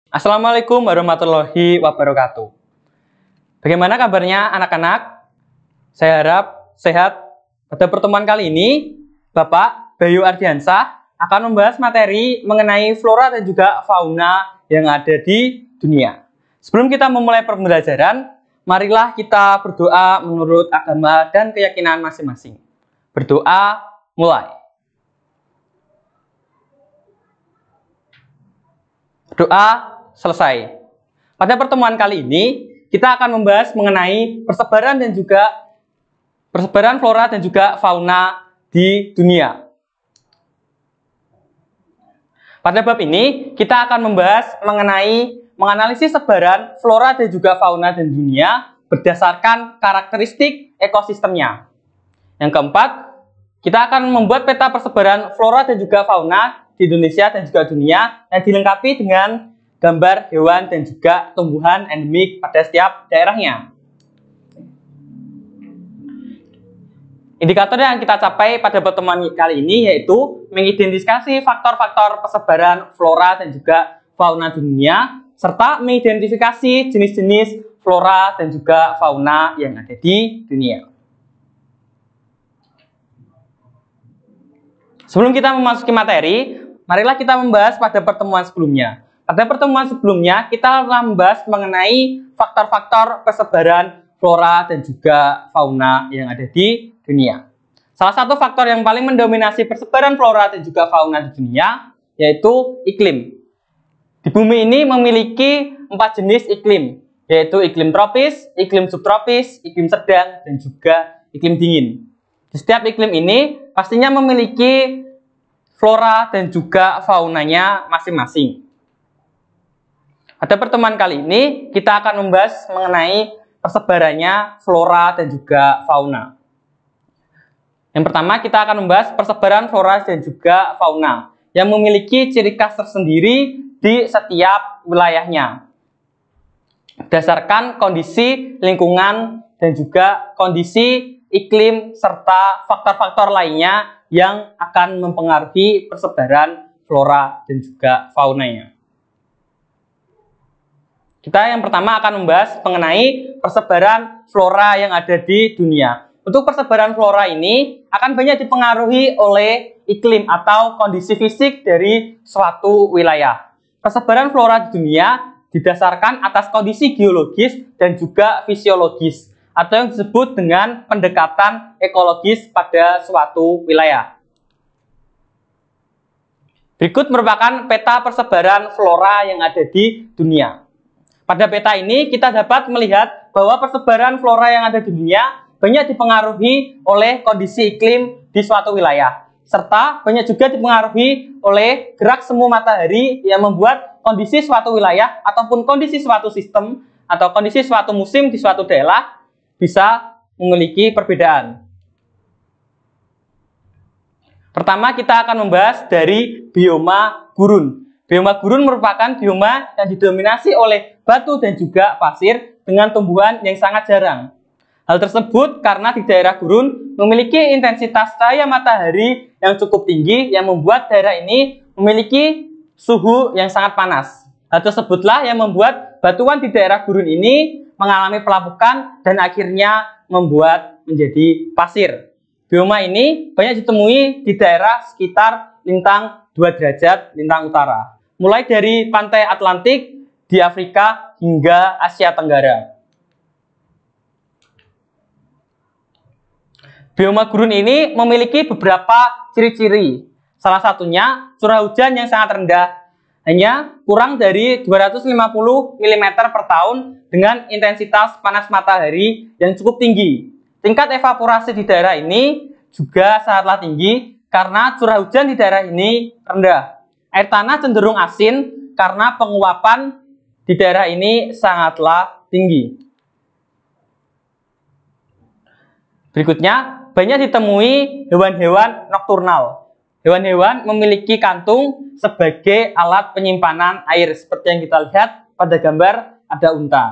Assalamualaikum warahmatullahi wabarakatuh. Bagaimana kabarnya anak-anak? Saya harap sehat. Pada pertemuan kali ini, Bapak Bayu Ardiansah akan membahas materi mengenai flora dan juga fauna yang ada di dunia. Sebelum kita memulai pembelajaran, marilah kita berdoa menurut agama dan keyakinan masing-masing. Berdoa, mulai. Doa selesai. Pada pertemuan kali ini, kita akan membahas mengenai persebaran flora dan juga fauna di dunia. Pada bab ini, kita akan membahas mengenai menganalisis sebaran flora dan juga fauna di dunia berdasarkan karakteristik ekosistemnya. Yang keempat, kita akan membuat peta persebaran flora dan juga fauna di Indonesia dan juga dunia yang dilengkapi dengan gambar hewan dan juga tumbuhan endemik pada setiap daerahnya. Indikator yang kita capai pada pertemuan kali ini yaitu mengidentifikasi faktor-faktor persebaran flora dan juga fauna dunia, serta mengidentifikasi jenis-jenis flora dan juga fauna yang ada di dunia. Sebelum kita memasuki materi, marilah kita membahas pada pertemuan sebelumnya. Pada pertemuan sebelumnya, kita telah membahas mengenai faktor-faktor persebaran flora dan juga fauna yang ada di dunia. Salah satu faktor yang paling mendominasi persebaran flora dan juga fauna di dunia yaitu iklim. Di bumi ini memiliki 4 jenis iklim, yaitu iklim tropis, iklim subtropis, iklim sedang, dan juga iklim dingin. Di setiap iklim ini pastinya memiliki flora dan juga faunanya masing-masing. Pada pertemuan kali ini, kita akan membahas mengenai persebarannya flora dan juga fauna. Yang pertama, kita akan membahas persebaran flora dan juga fauna yang memiliki ciri khas tersendiri di setiap wilayahnya, berdasarkan kondisi lingkungan dan juga kondisi iklim serta faktor-faktor lainnya yang akan mempengaruhi persebaran flora dan juga faunanya. Kita yang pertama akan membahas mengenai persebaran flora yang ada di dunia. Untuk persebaran flora ini akan banyak dipengaruhi oleh iklim atau kondisi fisik dari suatu wilayah. Persebaran flora di dunia didasarkan atas kondisi geologis dan juga fisiologis, atau yang disebut dengan pendekatan ekologis pada suatu wilayah. Berikut merupakan peta persebaran flora yang ada di dunia. Pada peta ini kita dapat melihat bahwa persebaran flora yang ada di dunia banyak dipengaruhi oleh kondisi iklim di suatu wilayah, serta banyak juga dipengaruhi oleh gerak semu matahari yang membuat kondisi suatu wilayah ataupun kondisi suatu sistem atau kondisi suatu musim di suatu daerah bisa memiliki perbedaan. Pertama, kita akan membahas dari bioma gurun. Bioma gurun merupakan bioma yang didominasi oleh batu dan juga pasir dengan tumbuhan yang sangat jarang. Hal tersebut karena di daerah gurun memiliki intensitas cahaya matahari yang cukup tinggi yang membuat daerah ini memiliki suhu yang sangat panas. Hal tersebutlah yang membuat batuan di daerah gurun ini mengalami pelapukan dan akhirnya membuat menjadi pasir. Bioma ini banyak ditemui di daerah sekitar lintang 2 derajat lintang utara, mulai dari pantai Atlantik di Afrika hingga Asia Tenggara. Bioma gurun ini memiliki beberapa ciri-ciri. Salah satunya curah hujan yang sangat rendah, hanya kurang dari 250 mm per tahun dengan intensitas panas matahari yang cukup tinggi. Tingkat evaporasi di daerah ini juga sangatlah tinggi karena curah hujan di daerah ini rendah. Air tanah cenderung asin karena penguapan di daerah ini sangatlah tinggi. Berikutnya, banyak ditemui hewan-hewan nokturnal. Hewan-hewan memiliki kantung sebagai alat penyimpanan air, seperti yang kita lihat pada gambar ada unta.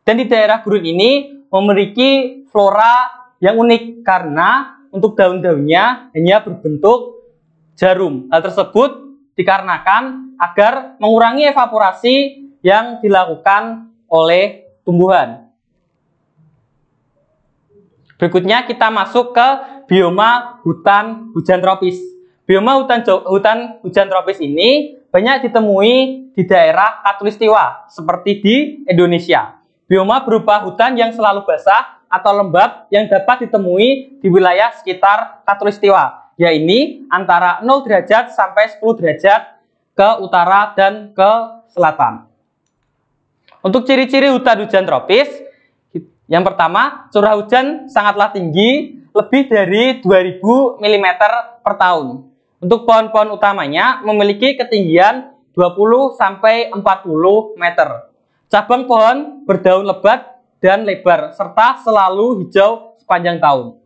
Dan di daerah gurun ini memiliki flora yang unik karena untuk daun-daunnya hanya berbentuk jarum. Hal tersebut dikarenakan agar mengurangi evaporasi yang dilakukan oleh tumbuhan. Berikutnya kita masuk ke bioma hutan hujan tropis. Bioma hutan hujan tropis ini banyak ditemui di daerah Khatulistiwa seperti di Indonesia. Bioma berupa hutan yang selalu basah atau lembab yang dapat ditemui di wilayah sekitar Khatulistiwa, yaitu antara 0 derajat sampai 10 derajat ke utara dan ke selatan. Untuk ciri-ciri hutan hujan tropis, yang pertama, curah hujan sangatlah tinggi, lebih dari 2000 mm per tahun. Untuk pohon-pohon utamanya memiliki ketinggian 20 sampai 40 meter. Cabang pohon berdaun lebat dan lebar serta selalu hijau sepanjang tahun.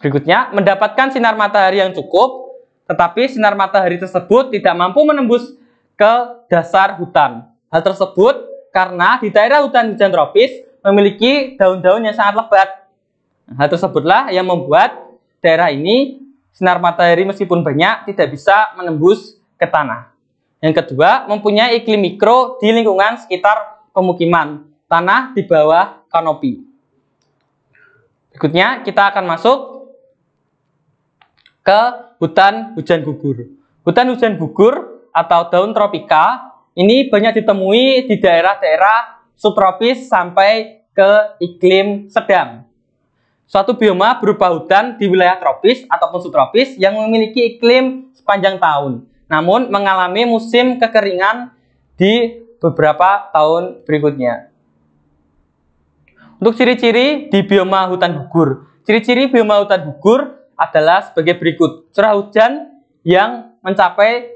Berikutnya, mendapatkan sinar matahari yang cukup, tetapi sinar matahari tersebut tidak mampu menembus ke dasar hutan. Hal tersebut karena di daerah hutan hujan tropis memiliki daun-daun yang sangat lebat. Hal tersebutlah yang membuat daerah ini sinar matahari meskipun banyak tidak bisa menembus ke tanah. Yang kedua, mempunyai iklim mikro di lingkungan sekitar pemukiman, tanah di bawah kanopi. Berikutnya kita akan masuk ke hutan hujan gugur. Hutan hujan gugur atau daun tropika ini banyak ditemui di daerah-daerah subtropis sampai ke iklim sedang. Suatu bioma berupa hutan di wilayah tropis ataupun subtropis yang memiliki iklim sepanjang tahun, namun mengalami musim kekeringan di beberapa tahun berikutnya. Untuk ciri-ciri di bioma hutan gugur. Ciri-ciri bioma hutan gugur adalah sebagai berikut. Curah hujan yang mencapai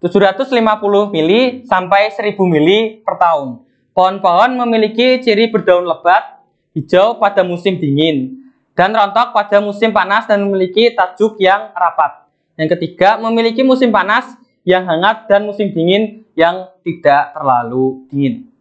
750 mili sampai 1000 mili per tahun. Pohon-pohon memiliki ciri berdaun lebat, hijau pada musim dingin, dan rontok pada musim panas dan memiliki tajuk yang rapat. Yang ketiga, memiliki musim panas yang hangat dan musim dingin yang tidak terlalu dingin.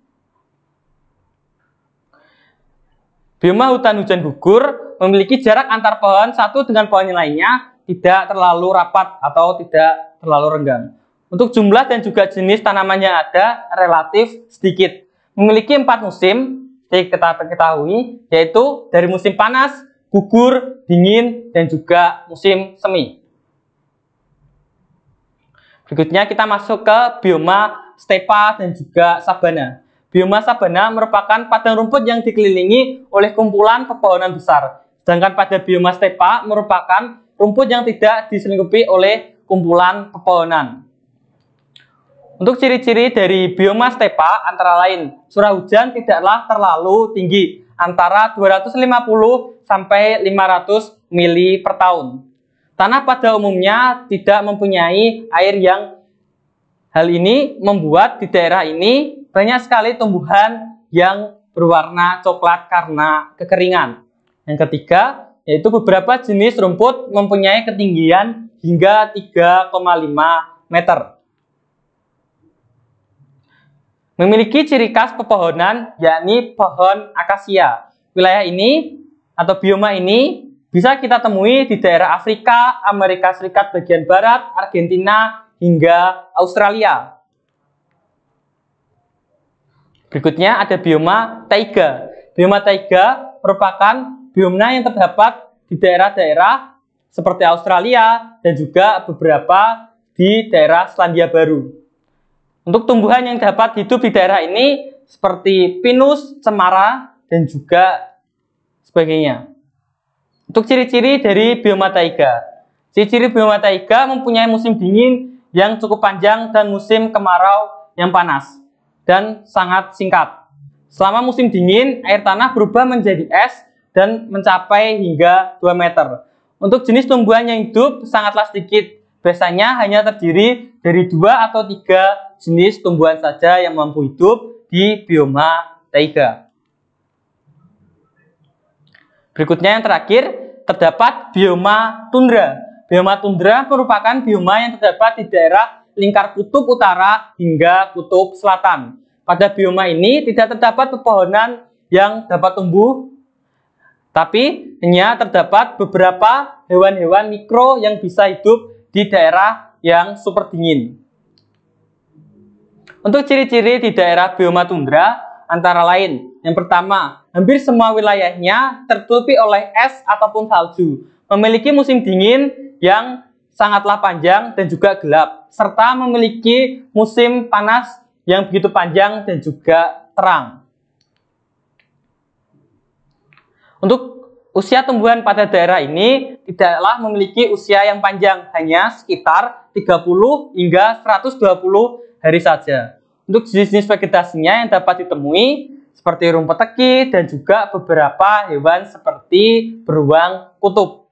Bioma hutan hujan gugur memiliki jarak antar pohon satu dengan pohon yang lainnya tidak terlalu rapat atau tidak terlalu renggang. Untuk jumlah dan juga jenis tanaman yang ada relatif sedikit. Memiliki 4 musim, kita ketahui, yaitu dari musim panas, gugur, dingin, dan juga musim semi. Berikutnya kita masuk ke bioma stepa dan juga sabana. Bioma sabana merupakan padang rumput yang dikelilingi oleh kumpulan pepohonan besar. Sedangkan pada bioma stepa merupakan rumput yang tidak diselingkupi oleh kumpulan pepohonan. Untuk ciri-ciri dari bioma stepa antara lain, curah hujan tidaklah terlalu tinggi, antara 250 sampai 500 mili per tahun. Tanah pada umumnya tidak mempunyai air yang hal ini membuat di daerah ini banyak sekali tumbuhan yang berwarna coklat karena kekeringan. Yang ketiga, yaitu beberapa jenis rumput mempunyai ketinggian hingga 3,5 meter. Memiliki ciri khas pepohonan, yakni pohon akasia. Wilayah ini atau bioma ini bisa kita temui di daerah Afrika, Amerika Serikat bagian barat, Argentina, hingga Australia. Berikutnya ada bioma taiga. Bioma taiga merupakan bioma yang terdapat di daerah-daerah seperti Australia dan juga beberapa di daerah Selandia Baru. Untuk tumbuhan yang dapat hidup di daerah ini seperti pinus, cemara, dan juga sebagainya. Untuk ciri-ciri dari bioma taiga. Ciri-ciri bioma taiga mempunyai musim dingin yang cukup panjang dan musim kemarau yang panas dan sangat singkat. Selama musim dingin, air tanah berubah menjadi es dan mencapai hingga 2 meter. Untuk jenis tumbuhan yang hidup sangatlah sedikit. Biasanya hanya terdiri dari 2 atau 3 jenis tumbuhan saja yang mampu hidup di bioma taiga. Berikutnya yang terakhir, terdapat bioma tundra. Bioma tundra merupakan bioma yang terdapat di daerah lingkar kutub utara hingga kutub selatan. Pada bioma ini tidak terdapat pepohonan yang dapat tumbuh, tapi hanya terdapat beberapa hewan-hewan mikro yang bisa hidup di daerah yang super dingin. Untuk ciri-ciri di daerah bioma tundra antara lain, yang pertama, hampir semua wilayahnya tertutupi oleh es ataupun salju, memiliki musim dingin yang sangatlah panjang dan juga gelap, serta memiliki musim panas yang begitu panjang dan juga terang. Untuk usia tumbuhan pada daerah ini tidaklah memiliki usia yang panjang, hanya sekitar 30 hingga 120 hari saja. Untuk jenis-jenis vegetasinya yang dapat ditemui seperti rumput teki dan juga beberapa hewan seperti beruang kutub.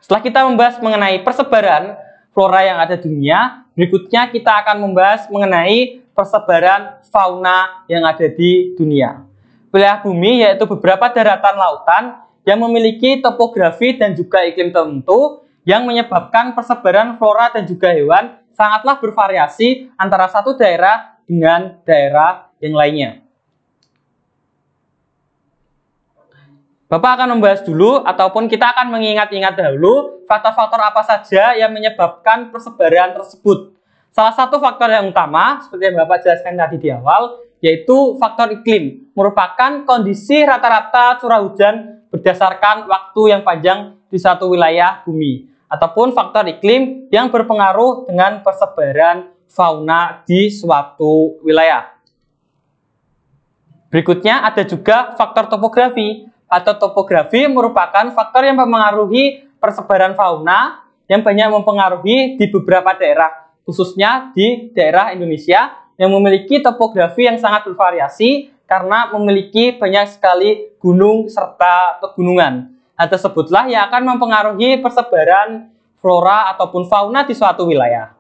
Setelah kita membahas mengenai persebaran flora yang ada di dunia, berikutnya kita akan membahas mengenai persebaran fauna yang ada di dunia. Wilayah bumi yaitu beberapa daratan lautan yang memiliki topografi dan juga iklim tertentu yang menyebabkan persebaran flora dan juga hewan sangatlah bervariasi antara satu daerah dengan daerah yang lainnya. Bapak akan membahas dulu ataupun kita akan mengingat-ingat dahulu faktor-faktor apa saja yang menyebabkan persebaran tersebut. Salah satu faktor yang utama, seperti yang Bapak jelaskan tadi di awal, yaitu faktor iklim, merupakan kondisi rata-rata curah hujan berdasarkan waktu yang panjang di satu wilayah bumi, ataupun faktor iklim yang berpengaruh dengan persebaran fauna di suatu wilayah. Berikutnya ada juga faktor topografi, atau topografi merupakan faktor yang mempengaruhi persebaran fauna yang banyak mempengaruhi di beberapa daerah, khususnya di daerah Indonesia yang memiliki topografi yang sangat bervariasi karena memiliki banyak sekali gunung serta pegunungan. Hal tersebutlah yang akan mempengaruhi persebaran flora ataupun fauna di suatu wilayah.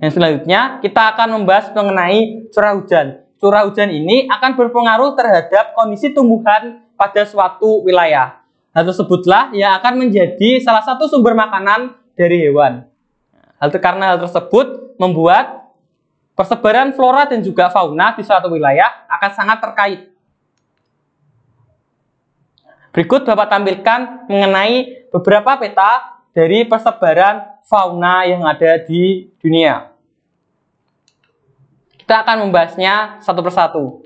Yang selanjutnya kita akan membahas mengenai curah hujan. Curah hujan ini akan berpengaruh terhadap kondisi tumbuhan pada suatu wilayah. Hal tersebutlah yang akan menjadi salah satu sumber makanan dari hewan. Karena hal tersebut membuat persebaran flora dan juga fauna di suatu wilayah akan sangat terkait. Berikut Bapak tampilkan mengenai beberapa peta dari persebaran fauna yang ada di dunia. Kita akan membahasnya satu persatu.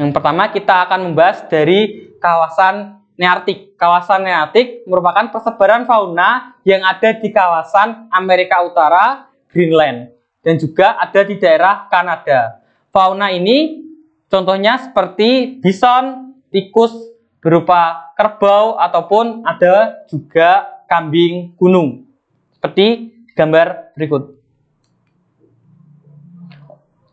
Yang pertama kita akan membahas dari kawasan Neartik. Kawasan Neartik merupakan persebaran fauna yang ada di kawasan Amerika Utara, Greenland, dan juga ada di daerah Kanada. Fauna ini contohnya seperti bison, tikus berupa kerbau, ataupun ada juga kambing gunung, seperti gambar berikut.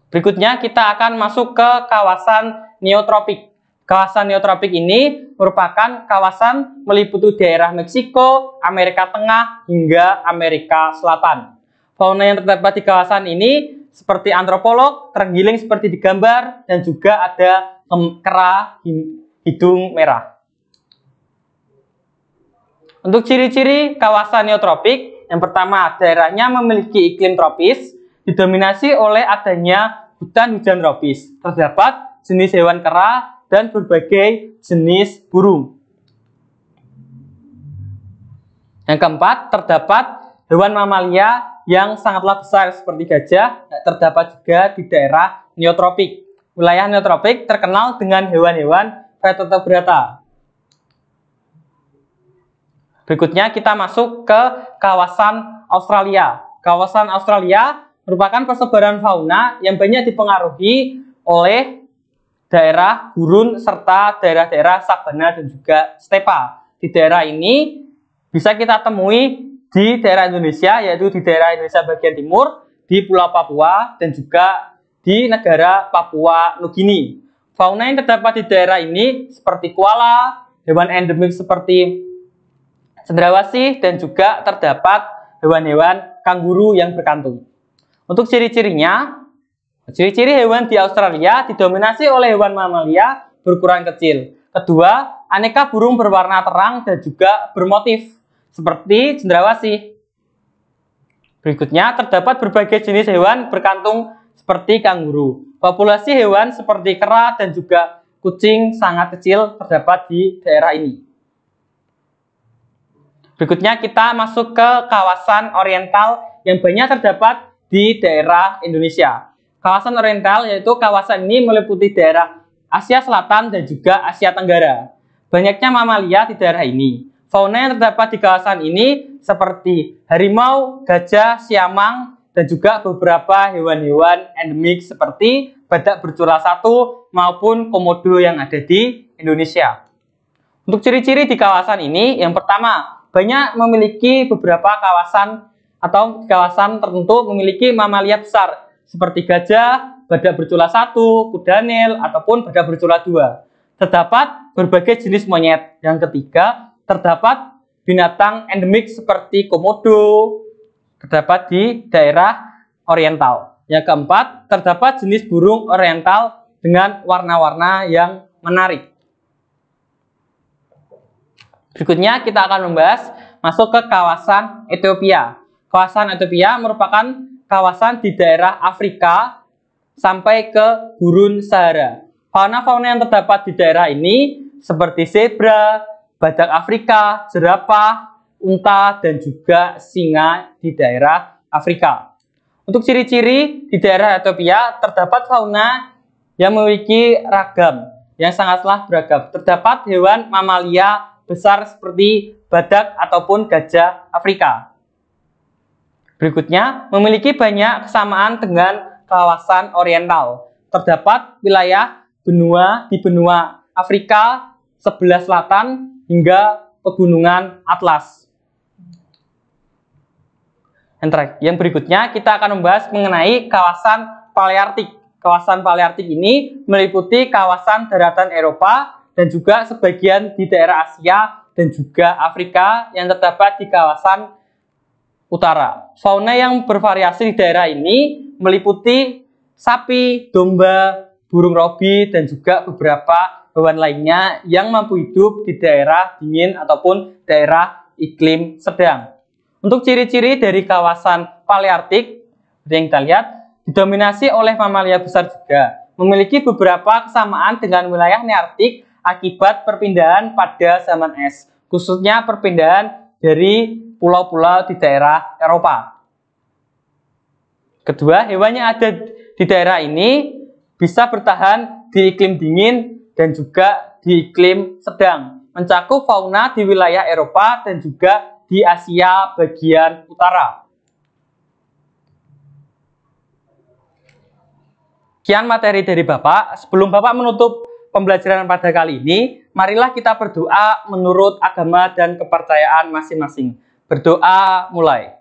Berikutnya kita akan masuk ke kawasan neotropik. Kawasan neotropik ini merupakan kawasan meliputi daerah Meksiko, Amerika Tengah, hingga Amerika Selatan. Fauna yang terdapat di kawasan ini seperti antropolog, terenggiling seperti di gambar, dan juga ada kera hidung merah. Untuk ciri-ciri kawasan neotropik, yang pertama daerahnya memiliki iklim tropis, didominasi oleh adanya hutan hujan tropis. Terdapat jenis hewan kera dan berbagai jenis burung. Yang keempat, terdapat hewan mamalia yang sangatlah besar seperti gajah, terdapat juga di daerah neotropik. Wilayah neotropik terkenal dengan hewan-hewan vertebrata. Berikutnya kita masuk ke kawasan Australia. Kawasan Australia merupakan persebaran fauna yang banyak dipengaruhi oleh daerah gurun serta daerah-daerah sabana dan juga stepa. Di daerah ini bisa kita temui di daerah Indonesia, yaitu di daerah Indonesia bagian timur, di Pulau Papua, dan juga di negara Papua Nugini. Fauna yang terdapat di daerah ini seperti koala, hewan endemik seperti cendrawasih, dan juga terdapat hewan-hewan kanguru yang berkantung. Untuk ciri-cirinya, ciri-ciri hewan di Australia didominasi oleh hewan mamalia berukuran kecil. Kedua, aneka burung berwarna terang dan juga bermotif seperti cendrawasih. Berikutnya, terdapat berbagai jenis hewan berkantung seperti kanguru. Populasi hewan seperti kera dan juga kucing sangat kecil terdapat di daerah ini. Berikutnya kita masuk ke kawasan oriental yang banyak terdapat di daerah Indonesia. Kawasan oriental yaitu kawasan ini meliputi daerah Asia Selatan dan juga Asia Tenggara. Banyaknya mamalia di daerah ini. Fauna yang terdapat di kawasan ini seperti harimau, gajah, siamang, dan juga beberapa hewan-hewan endemik seperti badak bercula satu maupun komodo yang ada di Indonesia. Untuk ciri-ciri di kawasan ini, yang pertama, banyak memiliki beberapa kawasan atau kawasan tertentu memiliki mamalia besar seperti gajah, badak bercula satu, kuda nil, ataupun badak bercula dua. Terdapat berbagai jenis monyet. Yang ketiga, terdapat binatang endemik seperti komodo, terdapat di daerah oriental. Yang keempat, terdapat jenis burung oriental dengan warna-warna yang menarik. Berikutnya kita akan membahas masuk ke kawasan Ethiopia. Kawasan Ethiopia merupakan kawasan di daerah Afrika sampai ke Gurun Sahara. Fauna-fauna yang terdapat di daerah ini seperti zebra, badak Afrika, jerapah, unta, dan juga singa di daerah Afrika. Untuk ciri-ciri di daerah Ethiopia terdapat fauna yang memiliki ragam yang sangatlah beragam. Terdapat hewan mamalia besar seperti badak ataupun gajah Afrika. Berikutnya, memiliki banyak kesamaan dengan kawasan oriental. Terdapat wilayah di benua Afrika sebelah selatan hingga pegunungan Atlas. Yang berikutnya kita akan membahas mengenai kawasan Paleartik. Kawasan Paleartik ini meliputi kawasan daratan Eropa dan juga sebagian di daerah Asia dan juga Afrika yang terdapat di kawasan utara. Fauna yang bervariasi di daerah ini meliputi sapi, domba, burung robi, dan juga beberapa hewan lainnya yang mampu hidup di daerah dingin ataupun daerah iklim sedang. Untuk ciri-ciri dari kawasan Paleartik yang kita lihat didominasi oleh mamalia besar juga. Memiliki beberapa kesamaan dengan wilayah Nearktik akibat perpindahan pada zaman es, khususnya perpindahan dari pulau-pulau di daerah Eropa. Kedua, hewan yang ada di daerah ini bisa bertahan di iklim dingin dan juga di iklim sedang, mencakup fauna di wilayah Eropa dan juga di Asia bagian utara. Sekian materi dari Bapak. Sebelum Bapak menutup pembelajaran pada kali ini, marilah kita berdoa menurut agama dan kepercayaan masing-masing. Berdoa mulai.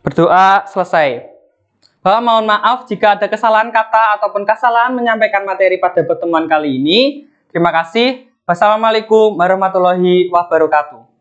Berdoa selesai. Bapak mohon maaf jika ada kesalahan kata ataupun kesalahan menyampaikan materi pada pertemuan kali ini. Terima kasih. Wassalamualaikum warahmatullahi wabarakatuh.